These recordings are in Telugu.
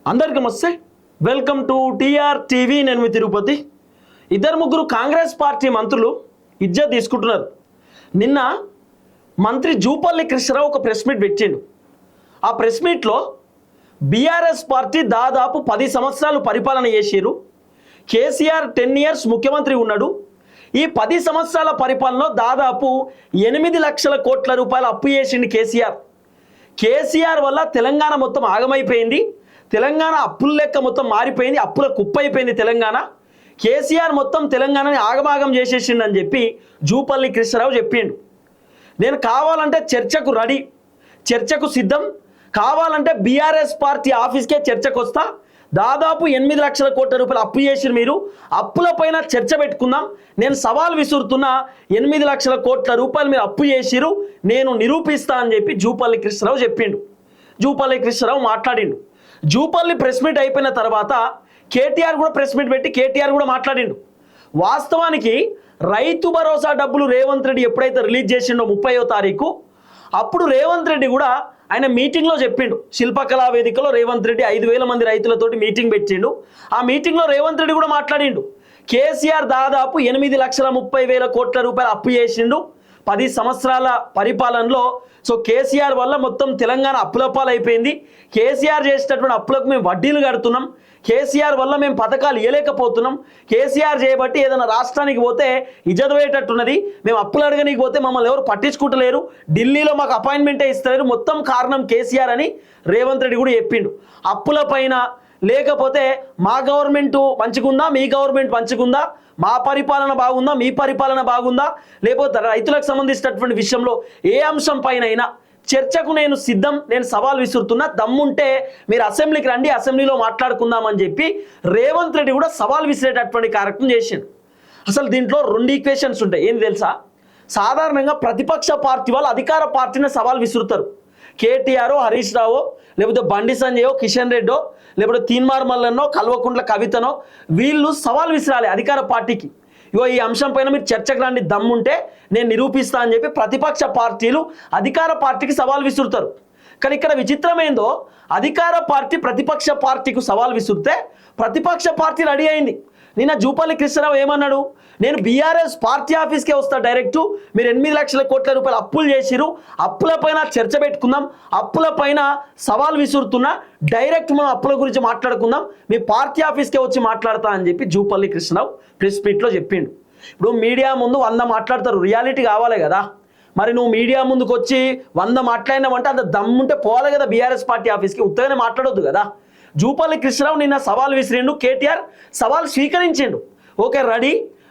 అందరికీ నమస్తే. Welcome to TR TV. నేను మీ తిరుపతి. ఇద్దరు ముగ్గురు కాంగ్రెస్ పార్టీ మంత్రులు ఇజ్జత్ తీసుకుంటున్నారు. నిన్న మంత్రి జూపల్లి కృష్ణారావు ఒక ప్రెస్ మీట్ పెట్టిండు. ఆ ప్రెస్ మీట్లో బీఆర్ఎస్ పార్టీ దాదాపు 10 సంవత్సరాలు పరిపాలన చేసిరు. కేసీఆర్ 10 ఇయర్స్ ముఖ్యమంత్రి ఉన్నాడు. ఈ 10 సంవత్సరాల పరిపాలనలో దాదాపు 8 లక్షల కోట్ల రూపాయలు అప్పు చేసిండు కేసీఆర్ వల్ల తెలంగాణ మొత్తం ఆగమైపోయింది. తెలంగాణ అప్పుల లెక్క మొత్తం మారిపోయింది. అప్పుల కుప్ప అయిపోయింది తెలంగాణ. కేసీఆర్ మొత్తం తెలంగాణని ఆగమాగం చేసేసిండని చెప్పి జూపల్లి కృష్ణారావు చెప్పిండు. నేను కావాలంటే చర్చకు రెడీ, చర్చకు సిద్ధం, కావాలంటే బీఆర్ఎస్ పార్టీ ఆఫీస్కే చర్చకు వస్తా. దాదాపు 8 లక్షల కోట్ల రూపాయలు అప్పు చేసిరు, మీరు అప్పులపైన చర్చ పెట్టుకుందాం. నేను సవాల్ విసురుతున్నా, 8 లక్షల కోట్ల రూపాయలు మీరు అప్పు చేసిరు, నేను నిరూపిస్తా అని చెప్పి జూపల్లి కృష్ణారావు చెప్పిండు. జూపల్లి కృష్ణారావు మాట్లాడిండు. జూపల్లి ప్రెస్ మీట్ అయిపోయిన తర్వాత కేటీఆర్ కూడా ప్రెస్ మీట్ పెట్టి కేటీఆర్ కూడా మాట్లాడిండు. వాస్తవానికి రైతు భరోసా డబ్బులు రేవంత్ రెడ్డి ఎప్పుడైతే రిలీజ్ చేసిండో 30వ తారీఖు, అప్పుడు రేవంత్ రెడ్డి కూడా ఆయన మీటింగ్లో చెప్పిండు. శిల్పకళా వేదికలో రేవంత్ రెడ్డి 5,000 మంది రైతులతోటి మీటింగ్ పెట్టిండు. ఆ మీటింగ్లో రేవంత్ రెడ్డి కూడా మాట్లాడిండు. కేసీఆర్ దాదాపు 8,30,000 కోట్ల రూపాయలు అప్పు చేసిండు 10 సంవత్సరాల పరిపాలనలో. సో కేసీఆర్ వల్ల మొత్తం తెలంగాణ అప్పులపాలు అయిపోయింది. కేసీఆర్ చేసేటటువంటి అప్పులకు మేము వడ్డీలు కడుతున్నాం. కేసీఆర్ వల్ల మేము పథకాలు ఇవ్వలేకపోతున్నాం. కేసీఆర్ చేయబట్టి ఏదైనా రాష్ట్రానికి పోతే ఇజ్జతపోయేటట్టున్నది. మేము అప్పులు అడగనికి పోతే మమ్మల్ని ఎవరు పట్టించుకుంటలేరు. ఢిల్లీలో మాకు అపాయింట్మెంటే ఇస్తలేరు. మొత్తం కారణం కేసీఆర్ అని రేవంత్ రెడ్డి కూడా చెప్పిండు. అప్పుల పైన లేకపోతే మా గవర్నమెంట్ మంచిగుందా, మీ గవర్నమెంట్ మంచిగుందా, మా పరిపాలన బాగుందా, మీ పరిపాలన బాగుందా, లేకపోతే రైతులకు సంబంధించినటువంటి విషయంలో ఏ అంశం పైన అయినా చర్చకు నేను సిద్ధం, నేను సవాల్ విసురుతున్నా, దమ్ముంటే మీరు అసెంబ్లీకి రండి, అసెంబ్లీలో మాట్లాడుకుందామని చెప్పి రేవంత్ రెడ్డి కూడా సవాల్ విసిరేటటువంటి కార్యక్రమం చేసిండు. అసలు దీంట్లో 2 ఈక్వేషన్స్ ఉంటాయి. ఏంది తెలుసా? సాధారణంగా ప్రతిపక్ష పార్టీ వాళ్ళు అధికార పార్టీని సవాల్ విసురుతారు. కేటీఆర్, హరీష్ రావో, లేకపోతే బండి సంజయో, కిషన్ రెడ్డో, లేకపోతే తీన్మార్ మల్లన్నో, కల్వకుంట్ల కవితనో వీళ్ళు సవాల్ విసిరాలి అధికార పార్టీకి. ఇగో ఈ అంశం పైన మీరు చర్చకు రండి, దమ్ముంటే నేను నిరూపిస్తా అని చెప్పి ప్రతిపక్ష పార్టీలు అధికార పార్టీకి సవాల్ విసురుతారు. కానీ ఇక్కడ విచిత్రమైందో, అధికార పార్టీ ప్రతిపక్ష పార్టీకి సవాల్ విసురితే ప్రతిపక్ష పార్టీ రెడీ అయింది. నిన్న జూపల్లి కృష్ణారావు ఏమన్నాడు? నేను బీఆర్ఎస్ పార్టీ ఆఫీస్కే వస్తా డైరెక్టు, మీరు 8 లక్షల కోట్ల రూపాయలు అప్పులు చేసిరు, అప్పులపైన చర్చ పెట్టుకుందాం, అప్పులపైన సవాల్ విసురుతున్నా, డైరెక్ట్ మనం అప్పుల గురించి మాట్లాడుకుందాం, మీ పార్టీ ఆఫీస్కే వచ్చి మాట్లాడతా అని చెప్పి జూపల్లి కృష్ణారావు ప్రెస్ మీట్లో చెప్పిండు. ఇప్పుడు మీడియా ముందు 100 మాట్లాడతారు, రియాలిటీ కావాలి కదా. మరి నువ్వు మీడియా ముందుకు వచ్చి 100 మాట్లాడినావంటే అంత దమ్ముంటే పోవాలి కదా బీఆర్ఎస్ పార్టీ ఆఫీస్కి, ఉత్తగానే మాట్లాడొద్దు కదా. జూపల్లి కృష్ణారావు నిన్న సవాల్ విసిరిండు, కేటీఆర్ సవాల్ స్వీకరించిండు. ఓకే రెడీ,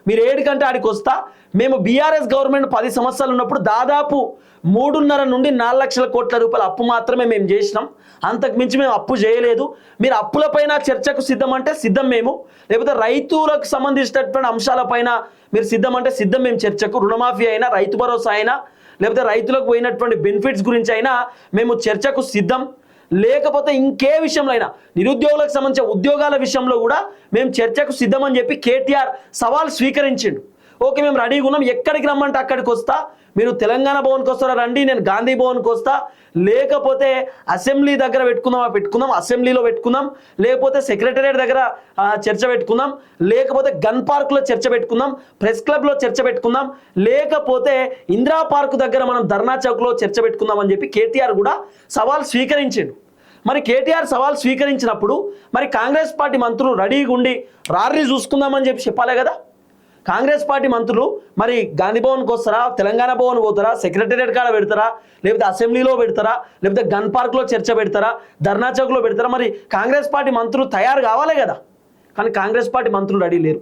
మీరు 7 గంటల ఆడికి వస్తా. మేము బీఆర్ఎస్ గవర్నమెంట్ 10 సంవత్సరాలు ఉన్నప్పుడు దాదాపు 3.5 నుండి 4 లక్షల కోట్ల రూపాయల అప్పు మాత్రమే మేము చేసినాం, అంతకు మించి మేము అప్పు చేయలేదు. మీరు అప్పులపైన చర్చకు సిద్ధం అంటే సిద్ధం మేము, లేకపోతే రైతులకు సంబంధించినటువంటి అంశాలపైన మీరు సిద్ధం అంటే సిద్ధం మేము చర్చకు. రుణమాఫీ అయినా, రైతు భరోసా అయినా, లేకపోతే రైతులకు పోయినటువంటి బెనిఫిట్స్ గురించి అయినా మేము చర్చకు సిద్ధం. లేకపోతే ఇంకే విషయంలో అయినా, నిరుద్యోగులకు సంబంధించిన ఉద్యోగాల విషయంలో కూడా మేము చర్చకు సిద్ధమని చెప్పి కేటీఆర్ సవాల్ స్వీకరించిండు. ఓకే మేము రెడీగా ఉన్నాం, ఎక్కడికి రమ్మంటే అక్కడికి వస్తా, మీరు తెలంగాణ భవన్కి వస్తారా రండి, నేను గాంధీ భవన్కి వస్తా, లేకపోతే అసెంబ్లీ దగ్గర పెట్టుకుందాం, అసెంబ్లీలో పెట్టుకుందాం, లేకపోతే సెక్రటేరియట్ దగ్గర చర్చ పెట్టుకుందాం, లేకపోతే గన్ పార్క్లో చర్చ పెట్టుకుందాం, ప్రెస్ క్లబ్లో చర్చ పెట్టుకుందాం, లేకపోతే ఇందిరా పార్క్ దగ్గర మనం ధర్నా చౌక్లో చర్చ పెట్టుకుందాం అని చెప్పి కేటీఆర్ కూడా సవాల్ స్వీకరించిండు. మరి కేటీఆర్ సవాల్ స్వీకరించినప్పుడు మరి కాంగ్రెస్ పార్టీ మంత్రులు రెడీగా ఉండి రారీ చూసుకుందామని చెప్పి చెప్పాలి కదా. కాంగ్రెస్ పార్టీ మంత్రులు మరి గాంధీ భవన్కి వస్తారా, తెలంగాణ భవన్ పోతారా, సెక్రటేరియట్ కాడ పెడతారా, లేకపోతే అసెంబ్లీలో పెడతారా, లేకపోతే గన్ పార్క్లో చర్చ పెడతారా, ధర్నా చౌక్లో పెడతారా? మరి కాంగ్రెస్ పార్టీ మంత్రులు తయారు కావాలి కదా. కానీ కాంగ్రెస్ పార్టీ మంత్రులు రెడీ లేరు.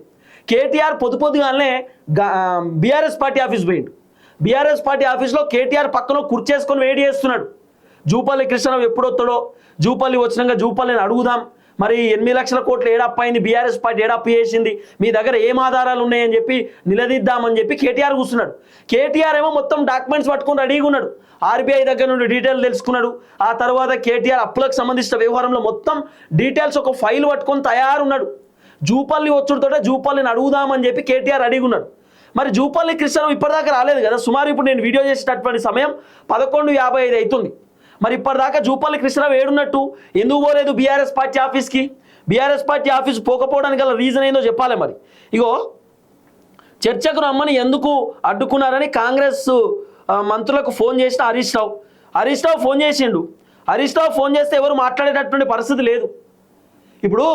కేటీఆర్ పొద్దుగానే బీఆర్ఎస్ పార్టీ ఆఫీస్ పోయిండు. బీఆర్ఎస్ పార్టీ ఆఫీస్లో కేటీఆర్ పక్కన కుర్చేసుకొని వేడి చేస్తున్నాడు. జూపల్లి కృష్ణారావు ఎప్పుడు వస్తాడో, జూపల్లి వచ్చినాక జూపల్లిని అడుగుదాం, మరి 8 లక్షల కోట్లు ఏడప్పు అయింది, బీఆర్ఎస్ పార్టీ ఏడప్పు చేసింది, మీ దగ్గర ఏం ఆధారాలు ఉన్నాయని చెప్పి నిలదీద్దామని చెప్పి కేటీఆర్ కూర్చున్నాడు. కేటీఆర్ ఏమో మొత్తం డాక్యుమెంట్స్ పట్టుకొని రెడీగా ఉన్నాడు. ఆర్బీఐ దగ్గర నుండి డీటెయిల్ తెలుసుకున్నాడు. ఆ తర్వాత కేటీఆర్ అప్పులకు సంబంధించిన వ్యవహారంలో మొత్తం డీటెయిల్స్ ఒక ఫైల్ పట్టుకొని తయారున్నాడు. జూపల్లి వచ్చుడుతోటే జూపల్లిని అడుగుదామని చెప్పి కేటీఆర్ రెడీగా ఉన్నాడు. మరి జూపల్లి కృష్ణారావు ఇప్పటిదాకా రాలేదు కదా. సుమారు ఇప్పుడు నేను వీడియో చేసేటటువంటి సమయం 11:55 అవుతుంది. మరి ఇప్పటిదాకా జూపల్లి కృష్ణరావు ఏడున్నట్టు, ఎందుకు పోలేదు బీఆర్ఎస్ పార్టీ ఆఫీస్కి? బీఆర్ఎస్ పార్టీ ఆఫీస్ పోకపోవడానికి గల రీజన్ ఏందో చెప్పాలి. మరి ఇగో చర్చకు రమ్మని ఎందుకు అడ్డుకున్నారని కాంగ్రెస్ మంత్రులకు ఫోన్ చేసిన హరీష్ రావు ఫోన్ చేసిండు. హరీష్ రావు ఫోన్ చేస్తే ఎవరు మాట్లాడేటటువంటి పరిస్థితి లేదు. ఇప్పుడు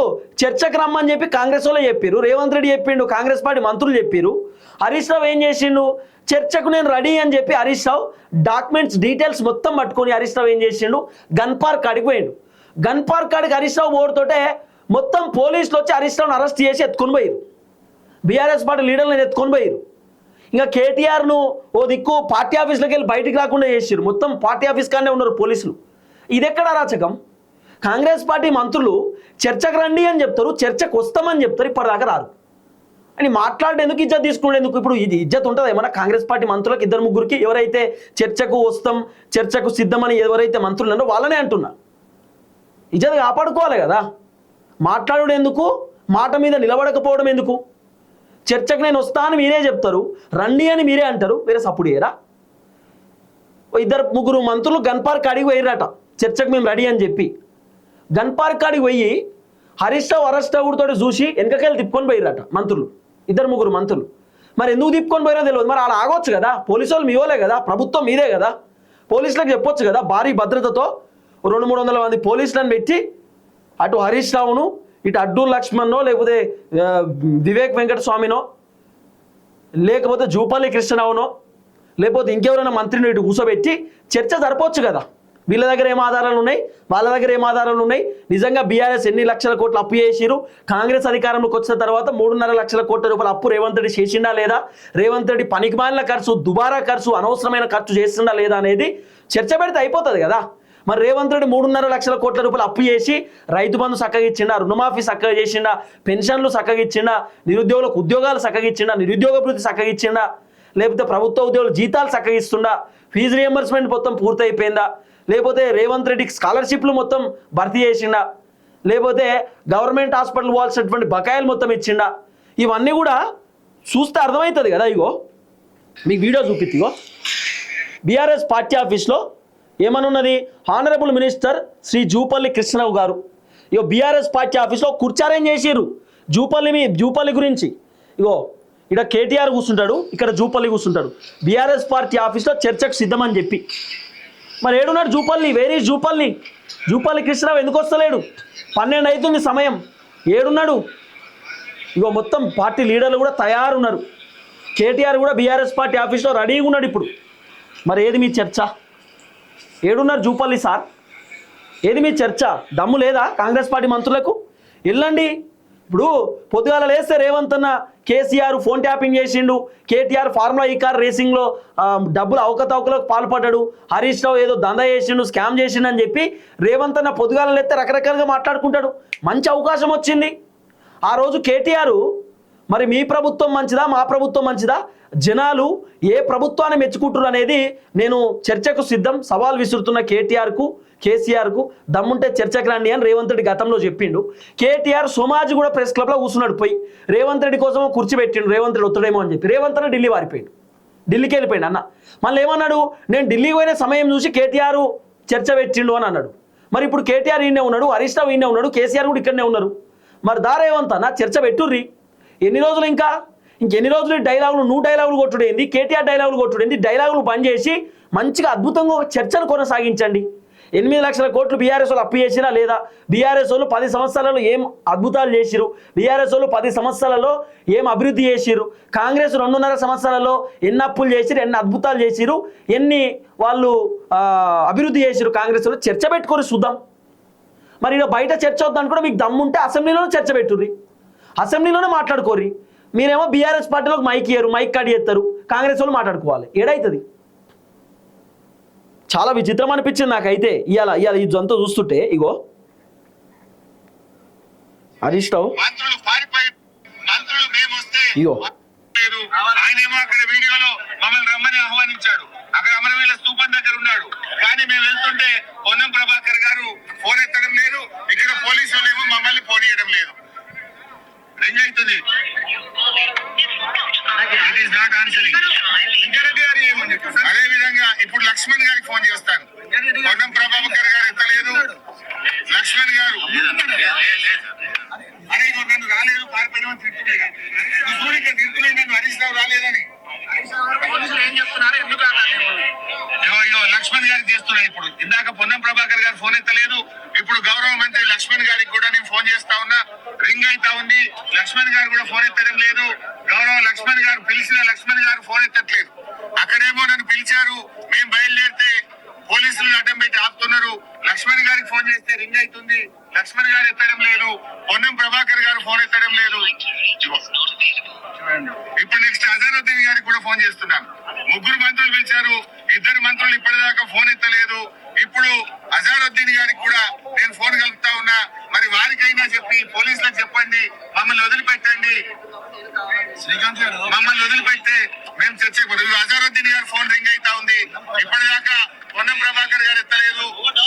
చర్చకు రమ్మని చెప్పి కాంగ్రెస్ వాళ్ళు చెప్పారు, రేవంత్ రెడ్డి చెప్పిండు, కాంగ్రెస్ పార్టీ మంత్రులు చెప్పారు. హరీష్ రావు ఏం చేసిండు? చర్చకు నేను రెడీ అని చెప్పి హరీష్ రావు డాక్యుమెంట్స్ డీటెయిల్స్ మొత్తం పట్టుకొని హరీష్ రావు ఏం చేసిండు? గన్ పార్క్ కాడికి పోయిండు. గన్ పార్క్ కాడికి హరీష్ రావు పోడుతోటే మొత్తం పోలీసులు వచ్చి హరీష్ రావును అరెస్ట్ చేసి ఎత్తుకొని పోయారు. బీఆర్ఎస్ పార్టీ లీడర్లను ఎత్తుకొని పోయారు. ఇంకా కేటీఆర్ను ఓ దిక్కు పార్టీ ఆఫీస్లోకి వెళ్ళి బయటికి రాకుండా చేసారు. మొత్తం పార్టీ ఆఫీస్ కానే ఉన్నారు పోలీసులు. ఇదెక్కడ అరాచకం? కాంగ్రెస్ పార్టీ మంత్రులు చర్చకు రండి అని చెప్తారు, చర్చకు వస్తామని చెప్తారు, ఇప్పటిదాకా రారు అని మాట్లాడేందుకు, ఇజ్జత్ తీసుకునేందుకు. ఇప్పుడు ఇది ఇజ్జత్ ఉంటుంది ఏమన్నా కాంగ్రెస్ పార్టీ మంత్రులకు? ఇద్దరు ముగ్గురికి ఎవరైతే చర్చకు వస్తాం, చర్చకు సిద్ధమని ఎవరైతే మంత్రులు ఉన్నారో వాళ్ళనే అంటున్నా. ఇజ్జత్ కాపాడుకోవాలి కదా. మాట్లాడడం ఎందుకు? మాట మీద నిలబడకపోవడం ఎందుకు? చర్చకు నేను వస్తా అని మీరే చెప్తారు, రండి అని మీరే అంటారు, వేరే సపోర్ట్ చేయరా? ఇద్దరు ముగ్గురు మంత్రులు గన్ పార్క్ కాడికి పోయిరట, చర్చకు మేము రెడీ అని చెప్పి. గన్ పార్క్ కాడికి పోయి హరీష్ రావు అరెస్ట్ అవుడుతో చూసి వెనకకెళ్ళి తిప్పుకొని పోయిరట మంత్రులు, ఇద్దరు ముగ్గురు మంత్రులు. మరి ఎందుకు తిప్పుకొని పోయినా తెలియదు. మరి అలా ఆగొచ్చు కదా, పోలీసు వాళ్ళు మీవోలే కదా, ప్రభుత్వం మీదే కదా, పోలీసులకు చెప్పొచ్చు కదా. భారీ భద్రతతో 200-300 మంది పోలీసులను పెట్టి అటు హరీష్ రావును, ఇటు అడ్డూరు లక్ష్మణ్నో, లేకపోతే వివేక్ వెంకటస్వామినో, లేకపోతే జూపల్లి కృష్ణరావునో, లేకపోతే ఇంకెవరైనా మంత్రిని ఇటు కూర్చోబెట్టి చర్చ జరపవచ్చు కదా. వీళ్ళ దగ్గర ఏం ఆధారాలు ఉన్నాయి, వాళ్ళ దగ్గర ఏం ఆధారాలు ఉన్నాయి, నిజంగా బీఆర్ఎస్ ఎన్ని లక్షల కోట్లు అప్పు చేసిరు, కాంగ్రెస్ అధికారంలోకి వచ్చిన తర్వాత 3.5 లక్షల కోట్ల రూపాయల అప్పు రేవంత్ రెడ్డి చేసిండా లేదా, రేవంత్ రెడ్డి పనికిమాలిన ఖర్చు, దుబారా ఖర్చు, అనవసరమైన ఖర్చు చేసిండా లేదా అనేది చర్చ పెడితే అయిపోతుంది కదా. మరి రేవంత్ రెడ్డి 3.5 లక్షల కోట్ల రూపాయలు అప్పు చేసి రైతు బంధు చక్కగా ఇచ్చిండా, రుణమాఫీ చక్కగా చేసిండా, పెన్షన్లు చక్కగా ఇచ్చిండా, నిరుద్యోగులకు ఉద్యోగాలు చక్కగా ఇచ్చిండా, నిరుద్యోగ భృతి చక్కగా ఇచ్చిండా, లేకపోతే ప్రభుత్వ ఉద్యోగులు జీతాలు చక్కగా ఇస్తుండా, ఫీజు రియంబర్స్మెంట్ మొత్తం పూర్తయిపోయిందా, లేకపోతే రేవంత్ రెడ్డికి స్కాలర్షిప్లు మొత్తం భర్తీ చేసిండా, లేకపోతే గవర్నమెంట్ హాస్పిటల్ పోవాల్సినటువంటి బకాయిలు మొత్తం ఇచ్చిండా, ఇవన్నీ కూడా చూస్తే అర్థమవుతుంది కదా. ఇగో మీకు వీడియో చూపిద్దిగో బీఆర్ఎస్ పార్టీ ఆఫీస్లో ఏమనున్నది? హానరబుల్ మినిస్టర్ శ్రీ జూపల్లి కృష్ణరావు గారు. ఇగో బీఆర్ఎస్ పార్టీ ఆఫీస్లో కుర్చారేం చేసిర్రు జూపల్లి గురించి. ఇగో ఇక్కడ కేటీఆర్ కూర్చుంటాడు, ఇక్కడ జూపల్లి కూర్చుంటాడు. బీఆర్ఎస్ పార్టీ ఆఫీస్లో చర్చకు సిద్ధమని చెప్పి మరి ఏడున్నాడు జూపల్లి? వేరే జూపల్లి కృష్ణరావు ఎందుకు వస్తలేడు? 12 అవుతుంది సమయం, ఏడున్నాడు? ఇగో మొత్తం పార్టీ లీడర్లు కూడా తయారున్నారు. కేటీఆర్ కూడా బీఆర్ఎస్ పార్టీ ఆఫీస్లో రెడీగా ఉన్నాడు ఇప్పుడు. మరి ఏది మీ చర్చ? ఏడున్నారు జూపల్లి సార్? ఏది మీ చర్చ? దమ్ము లేదా కాంగ్రెస్ పార్టీ మంత్రులకు? వెళ్ళండి. ఇప్పుడు పొద్దుగాల లేస్తే రేవంత్ అన్న కేసీఆర్ ఫోన్ ట్యాపింగ్ చేసిండు, కేటీఆర్ ఫార్ములా ఈ కార్ రేసింగ్లో డబ్బులు అవకతవకలకు పాల్పడ్డాడు, హరీష్ రావు ఏదో దందా చేసిండు, స్కామ్ చేసిండు అని చెప్పి రేవంత్ అన్న పొద్దుగాల లేస్తే రకరకాలుగా మాట్లాడుకుంటాడు. మంచి అవకాశం వచ్చింది ఆ రోజు. కేటీఆర్ మరి మీ ప్రభుత్వం మంచిదా, మా ప్రభుత్వం మంచిదా, జనాలు ఏ ప్రభుత్వాన్ని మెచ్చుకుంటారు అనేది నేను చర్చకు సిద్ధం, సవాల్ విసురుతున్న కేసీఆర్కు దమ్ముంటే చర్చకు రండి అని రేవంత్ రెడ్డి గతంలో చెప్పిండు. కేటీఆర్ సోమాజి కూడా ప్రెస్ క్లబ్లో కూర్చున్నాడు, పోయి రేవంత్ రెడ్డి కోసం కుర్చీ పెట్టిండు, రేవంత్ రెడ్డి వస్తాడేమో అని చెప్పి. రేవంత్ రెడ్డి ఢిల్లీకి వెళ్ళిపోయిండు అన్న. మళ్ళీ ఏమన్నాడు? నేను ఢిల్లీకి పోయిన సమయం చూసి కేటీఆర్ చర్చ పెట్టిండు అని అన్నాడు. మరి ఇప్పుడు కేటీఆర్ ఈయనే ఉన్నాడు, హరీష్ రావు ఈయనే ఉన్నాడు, కేసీఆర్ కూడా ఇక్కడనే ఉన్నారు. మరి రేవంత్ అన్న చర్చ పెట్టుర్రి. ఎన్ని రోజులు ఇంకెన్ని రోజులు డైలాగులు, నువ్వు డైలాగులు కొట్టుడేంది, కేటీఆర్ డైలాగులు కొట్టుడేంది, డైలాగులు బంద్ చేసి మంచిగా అద్భుతంగా ఒక చర్చను కొనసాగించండి. 8 లక్షల కోట్లు బీఆర్ఎస్ వాళ్ళు అప్పు చేసిరా లేదా? బీఆర్ఎస్ వాళ్ళు 10 సంవత్సరాలలో ఏం అద్భుతాలు చేసిరు? బీఆర్ఎస్ వాళ్ళు 10 సంవత్సరాలలో ఏం అభివృద్ధి చేసిరు? కాంగ్రెస్ 2.5 సంవత్సరాలలో ఎన్ని అప్పులు చేసిరు, ఎన్ని అద్భుతాలు చేసిరు, ఎన్ని వాళ్ళు అభివృద్ధి చేసిరు కాంగ్రెస్ వాళ్ళు? చర్చ పెట్టుకొని చూద్దాం. మరి ఇలా బయట చర్చ వద్దని కూడా మీకు దమ్ముంటే అసెంబ్లీలోనే చర్చ పెట్టుర్రి, అసెంబ్లీలోనే మాట్లాడుకోర్రి. మీరేమో బీఆర్ఎస్ పార్టీలోకి మైక్ కడి చేస్తారు, కాంగ్రెస్ వాళ్ళు మాట్లాడుకోవాలి. ఏడైతుంది? చాలా విచిత్రం అనిపించింది నాకైతే ఇవాళ ఇదంతా చూస్తుంటే. ఇగో హరీష్ రావు ఇగో ఆయనేమో అక్కడ వీడియోలో మమ్మల్ని రమ్మని ఆహ్వానించాడు, అక్కడ అమరవీల స్తూపం దగ్గర ఉన్నాడు. కానీ మేము వెళ్తుంటే పొన్నం ప్రభాకర్ గారు ఫోన్ ఎత్తడం లేదు, ఇక్కడ పోలీసు వాళ్ళేమో మమ్మల్ని ఫోన్ ఇవ్వడం లేదు. రింగ్ అవుతుంది. అదే విధంగా ఇప్పుడు లక్ష్మణ్ గారికి ఫోన్ చేస్తాను. పొన్నం ప్రభాకర్ రాలేదు పారిపోయినామని తిరుగుతున్నాయి. నువ్వు చూడు ఇక్కడ తిరుగుతున్నాయి, నేను హరీష్ రావు రాలేదని. పోలీసులు ఏం చెప్తున్నారు, ఎందుకు ఇగో లక్ష్మణ్ గారికి చేస్తున్నా. ఇప్పుడు ఇందాక పొన్నం ప్రభాకర్ గారు ఫోన్ ఎత్తలేదు. ఇప్పుడు గౌరవ మంత్రి లక్ష్మణ్ గారికి కూడా నేను ఫోన్ చేస్తా ఉన్నా, రింగ్ అయితా ఉంది. లక్ష్మణ్ గారు కూడా ఫోన్ ఎత్తడం లేదు. గౌరవ లక్ష్మణ్ గారు పిలిచిన లక్ష్మణ్ గారు ఫోన్ ఎత్తట్లేదు. అక్కడేమో నన్ను పిలిచారు, మేము బయలుదేరితే పోలీసులను అడ్డం పెట్టి ఆపుతున్నారు. లక్ష్మణ్ గారికి ఫోన్ చేస్తే రింగ్ అవుతుంది, లక్ష్మణ్ గారు ఎత్తడం లేదు. పొన్నం ప్రభాకర్ గారు ఫోన్ ఎత్తడం లేదు. ఇప్పుడు నెక్స్ట్ అజరుద్దీన్ గారికి కూడా ఫోన్ చేస్తున్నాను. ముగ్గురు మంత్రులు పిలిచారు, ఇద్దరు మంత్రులు ఇప్పటిదాకా ఫోన్ ఎత్తలేదు. ఇప్పుడు అజరుద్దీన్ గారికి కూడా నేను ఫోన్ కలుపుతా ఉన్నా. మరి వారికైనా చెప్పి పోలీసులకు చెప్పండి, మమ్మల్ని వదిలిపెట్టండి. శ్రీకాంత్ గారు మమ్మల్ని వదిలిపెడితే మేము చర్చకు పోతాం. అజరుద్దీన్ గారు ఫోన్ రింగ్ అయితా ఉంది. ఇప్పటిదాకా పొన్నం ప్రభాకర్ గారు ఎత్తలేదు,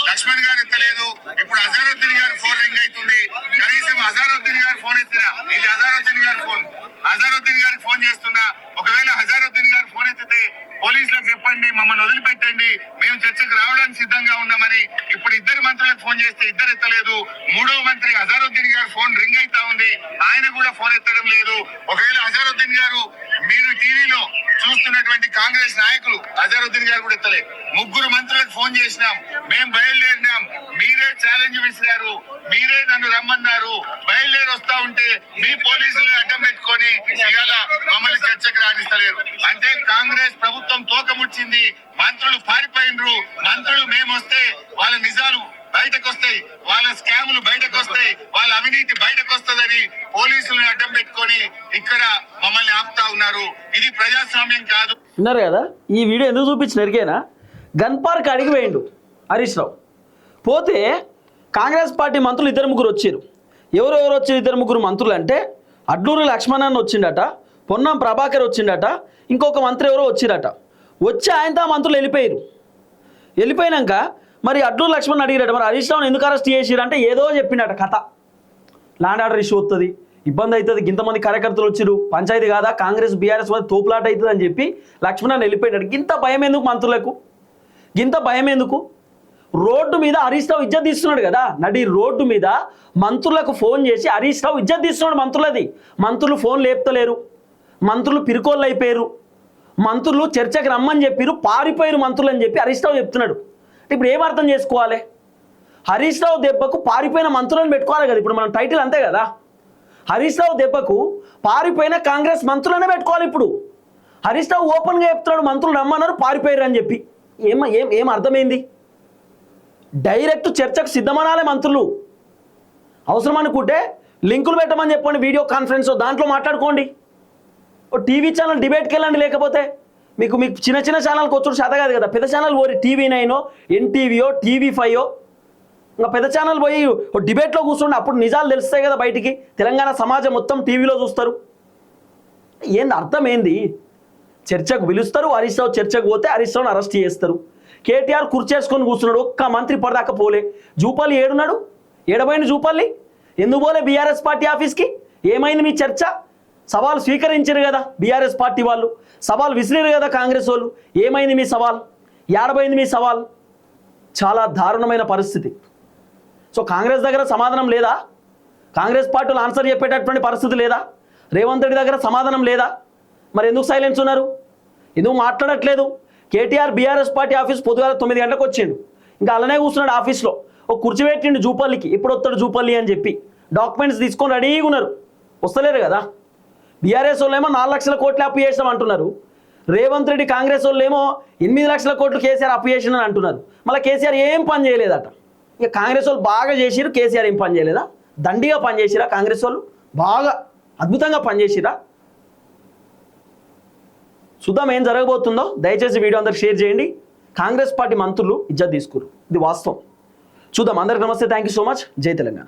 లక్ష్మణ్ గారు ఎత్తలేదు. ఇప్పుడు అజరుద్దీన్ గారు ఫోన్ రింగ్ అవుతుంది. కనీసం అజరుద్దీన్ గారు ఫోన్ ఎత్తినా, ఇది అజరుద్దీన్ గారి ఫోన్. అజరుద్దీన్ గారికి ఫోన్ చేస్తున్నా. ఒకవేళ అజరుద్దీన్ గారు ఫోన్ ఎత్తితే పోలీసులకు చెప్పండి, మమ్మల్ని వదిలిపెట్టండి, మేము చర్చకు రావడానికి సిద్ధంగా ఉన్నామని. ఇప్పుడు ఇద్దరు మంత్రులకు ఫోన్ చేస్తే ఇద్దరు ఎత్తలేదు. మూడో మంత్రి అజరుద్దీన్ గారు ఫోన్ రింగ్ అయితా ఉంది, ఆయన కూడా ఫోన్ ఎత్తడం లేదు. ఒకవేళ అజరుద్దీన్ గారు, మీరు టీవీలో చూస్తున్నటువంటి కాంగ్రెస్ నాయకులు అజరుద్దీన్ గారు కూడా ఎత్తలే. ముగ్గురు మంత్రులకు ఫోన్ చేసినాం, మేము బయలుదేరినాం, మీరే ఛాలెంజ్ విసిరారు, మీరే నన్ను రమ్మన్నారు. బయలుదేరి వస్తా ఉంటే మీ పోలీసులు అడ్డం పెట్టుకొని ఇవాళ మమ్మల్ని చర్చకు రాణిస్తలేరు. అంటే కాంగ్రెస్ ప్రభుత్వం తోకముచ్చింది, మంత్రులు పారిపోయినరు. మంత్రులు మేము వస్తే వాళ్ళ నిజాలు బయటకు వస్తాయి, వాళ్ళ స్కాములు బయటకు వస్తాయి, వాళ్ళ అవినీతి బయటకు వస్తుందని పోలీసులను అడ్డం పెట్టుకొని ఇక్కడ మమ్మల్ని ఆపుతా ఉన్నారు. ఇది ప్రజాస్వామ్యం కాదు. విన్నారు కదా, ఈ వీడియో ఎందుకు చూపించిన ఎరికేనా? గన్ పార్క్ అడిగి వేయండు హరీష్ రావు. పోతే కాంగ్రెస్ పార్టీ మంత్రులు ఇద్దరు ముగ్గురు వచ్చారు. ఎవరెవరు వచ్చారు ఇద్దరు ముగ్గురు మంత్రులు అంటే, అడ్లూరి లక్ష్మణ్ వచ్చిండట, పొన్నం ప్రభాకర్ వచ్చిండట, ఇంకొక మంత్రి ఎవరో వచ్చిరట. వచ్చి ఆయనతో మంత్రులు వెళ్ళిపోయారు. వెళ్ళిపోయినాక మరి అడ్లూరి లక్ష్మణ్ అడిగారట, మరి హరీష్ రావుని ఎందుకు అరెస్ట్ చేసిరు అంటే ఏదో చెప్పినట కథ. ల్యాండ్ ఆర్డర్ ఇష్యూ వస్తుంది, ఇబ్బంది అవుతుంది, ఇంతమంది కార్యకర్తలు వచ్చిరు, పంచాయతీ కాదా, కాంగ్రెస్ బీఆర్ఎస్ మధ్య తోపులాట అవుతుంది అని చెప్పి లక్ష్మణ్ వెళ్ళిపోయినాడు. గింత భయం ఎందుకు మంత్రులకు, గింత భయం ఎందుకు? రోడ్డు మీద హరీష్ రావు ఇజ్జత్ తీస్తున్నాడు కదా, నడి రోడ్డు మీద మంత్రులకు ఫోన్ చేసి హరీష్ రావు ఇజ్జత్ తీస్తున్నాడు మంత్రులది. మంత్రులు ఫోన్ లేపుతలేరు, మంత్రులు పిరుకోళ్ళు అయిపోయారు, మంత్రులు చర్చకు రమ్మని చెప్పారు, పారిపోయారు మంత్రులు అని చెప్పి హరీష్ రావు చెప్తున్నాడు. ఇప్పుడు ఏం అర్థం చేసుకోవాలి? హరీష్ రావు దెబ్బకు పారిపోయిన మంత్రులను పెట్టుకోవాలి కదా. ఇప్పుడు మనం టైటిల్ అంతే కదా, హరీష్ రావు దెబ్బకు పారిపోయిన కాంగ్రెస్ మంత్రులనే పెట్టుకోవాలి. ఇప్పుడు హరీష్ రావు ఓపెన్గా చెప్తున్నాడు, మంత్రులు రమ్మన్నారు పారిపోయారు అని చెప్పి. ఏం అర్థమైంది? డైరెక్ట్ చర్చకు సిద్ధమనాలే మంత్రులు. అవసరం అనుకుంటే లింకులు పెట్టమని చెప్పండి, వీడియో కాన్ఫరెన్స్ దాంట్లో మాట్లాడుకోండి. ఓ టీవీ ఛానల్ డిబేట్కి వెళ్ళండి. లేకపోతే మీకు చిన్న చిన్న ఛానల్కి వచ్చి చేత కాదు కదా, పెద్ద ఛానల్ పోయి TV9 NTVయో TV5 ఇంకా పెద్ద ఛానల్ పోయి డిబేట్లో కూర్చోండి. అప్పుడు నిజాలు తెలుస్తాయి కదా బయటికి. తెలంగాణ సమాజం మొత్తం టీవీలో చూస్తారు. ఏంది అర్థం ఏంది? చర్చకు పిలుస్తారు, హరీష్ రావు చర్చకు పోతే హరీష్ రావుని అరెస్ట్ చేస్తారు. కేటీఆర్ కుర్చేసుకొని కూర్చున్నాడు, ఒక్క మంత్రి పడదాకా పోలే. జూపల్లి ఏడున్నాడు, ఏడబోయిన జూపల్లి ఎందుకు పోలే బీఆర్ఎస్ పార్టీ ఆఫీస్కి? ఏమైంది మీ చర్చ? సవాల్ స్వీకరించారు కదా బీఆర్ఎస్ పార్టీ వాళ్ళు, సవాల్ విసిరారు కదా కాంగ్రెస్ వాళ్ళు. ఏమైంది మీ సవాల్? ఏడబోయింది మీ సవాల్? చాలా దారుణమైన పరిస్థితి. సో కాంగ్రెస్ దగ్గర సమాధానం లేదా? కాంగ్రెస్ పార్టీలు ఆన్సర్ చెప్పేటటువంటి పరిస్థితి లేదా? రేవంత్ రెడ్డి దగ్గర సమాధానం లేదా? మరి ఎందుకు సైలెన్స్ ఉన్నారు? ఎందుకు మాట్లాడట్లేదు? కేటీఆర్ బీఆర్ఎస్ పార్టీ ఆఫీస్ పొద్దుగాల 9 గంటలకు వచ్చిండు, ఇంకా అలానే కూర్చున్నాడు ఆఫీస్లో. ఒక కుర్చీ పెట్టిండు జూపల్లికి, ఇప్పుడు వస్తాడు జూపల్లి అని చెప్పి డాక్యుమెంట్స్ తీసుకొని రెడీగా ఉన్నారు. వస్తలేరు కదా. బీఆర్ఎస్ వాళ్ళు ఏమో 4 లక్షల కోట్లు అప్పు చేసాం అంటున్నారు. రేవంత్ రెడ్డి కాంగ్రెస్ వాళ్ళు ఏమో 8 లక్షల కోట్లు కేసీఆర్ అప్పు చేసిందని అంటున్నారు. మళ్ళీ కేసీఆర్ ఏం పని చేయలేదట. ఇక కాంగ్రెస్ వాళ్ళు బాగా చేసిరు, కేసీఆర్ ఏం పని చేయలేదా? దండిగా పని చేసిరా కాంగ్రెస్ వాళ్ళు? బాగా అద్భుతంగా పనిచేసిరా? చూద్దాం ఏం జరగబోతుందో. దయచేసి వీడియో అందరికి షేర్ చేయండి. కాంగ్రెస్ పార్టీ మంత్రులు ఇజ్జత్ తీసుకురు, ఇది వాస్తవం. చూద్దాం. అందరికి నమస్తే, థ్యాంక్ యూ సో మచ్. జై తెలంగాణ.